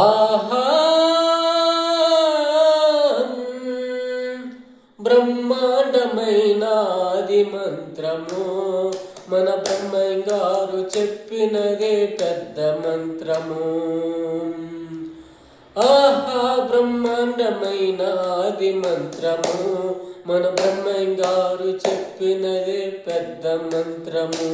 ఆహా బ్రహ్మాండమైన ఆది మంత్రము మన బ్రహ్మంగారు చెప్పినదే పెద్ద మంత్రము. ఆహా బ్రహ్మాండమైన ఆది మంత్రము మన బ్రహ్మంగారు చెప్పినదే పెద్ద మంత్రము.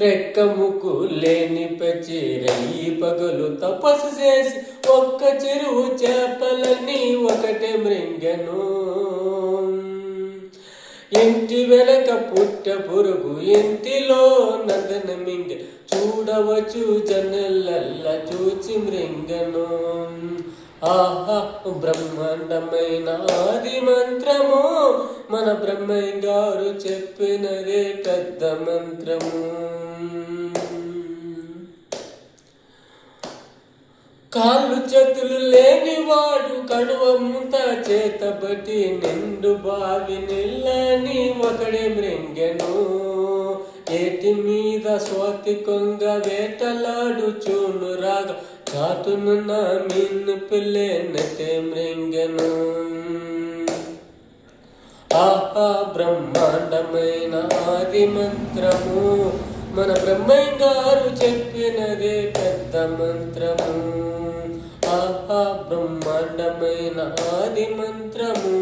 రెక్కముకు లేని పచ్చి రయ్యి పగలు తపస్సు చేసి ఒక్క చెరువు చేపలని ఒకటే మృంగెను. ఇంటి వెనక పుట్ట పురుగు ఇంటిలో నందన మింగ చూడవచ్చు జనలల్ల చూచి మృంగను. ఆహా బ్రహ్మాండమైన ఆది మంత్రము మన బ్రహ్మంగారు చెప్పినదే పెద్ద మంత్రము. కాళ్ళు చేతులు లేనివాడు కడువ ముంత చేతబట్టి నిండు బావి నీళ్ళని ఒకడే మృంగెను. ఏటి మీద స్వాతి కొంగ వేటలాడు చూను రాగా చాటునున్న మీన్ను పిల్లెనటే మృంగెను. ఆహా బ్రహ్మాండమైన ఆది మంత్రము మన బ్రహ్మంగారు చెప్పినదే పెద్ద మంత్రము. ఆహా బ్రహ్మాండమైన ఆది మంత్రము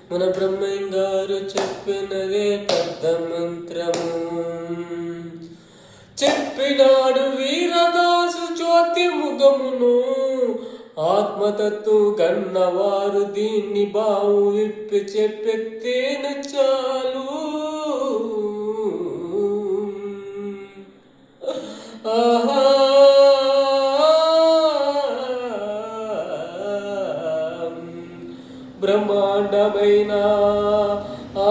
మన బ్రహ్మంగారు చెప్పినదే పెద్ద మంత్రము. చెప్పినాడు వీరదాసు జ్యోతి ముఖమును ఆత్మతత్తు గన్నవారు దీన్ని బావు విప్పి చెప్పెత్తేను చాలు. ఆహా బ్రహ్మాండమైన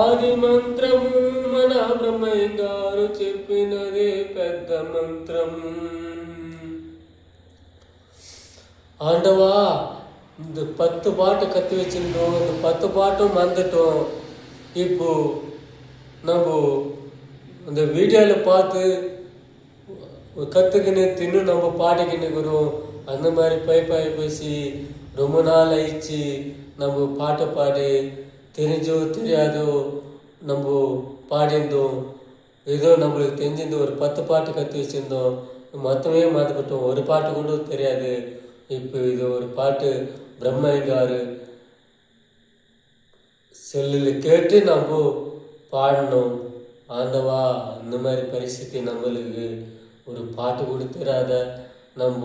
ఆది మంత్రము మన బ్రహ్మంగారు చెప్పినదే పెద్ద మంత్రము. ஆண்டவா இந்த 10 பாட்டு கற்று வச்சிருந்தோம். இந்த 10 பாட்டும் மறந்துட்டோம். இப்போ நம்ம இந்த வீடியோவில் பார்த்து கற்றுக்கின்னு தின்னு நம்ம பாடிக்கின்னுக்கிறோம். அந்த மாதிரி பை பேசி ரொம்ப நாள் ஆயிடுச்சு. நம்ம பாட்டை பாடி தெரிஞ்சோ தெரியாதோ நம்ம பாடியிருந்தோம். ஏதோ நம்மளுக்கு தெரிஞ்சிருந்த ஒரு 10 பாட்டு கற்று வச்சுருந்தோம். மொத்தமே மறந்துவிட்டோம். ஒரு பாட்டு கூட தெரியாது. இப்போ இது ஒரு பாட்டு பிரம்மங்காரு செல்லில் கேட்டு நம்ம பாடணும். ஆண்டவா அந்த மாதிரி பரிசுத்தி நம்மளுக்கு ஒரு பாட்டு கூட தெரியாத நம்ம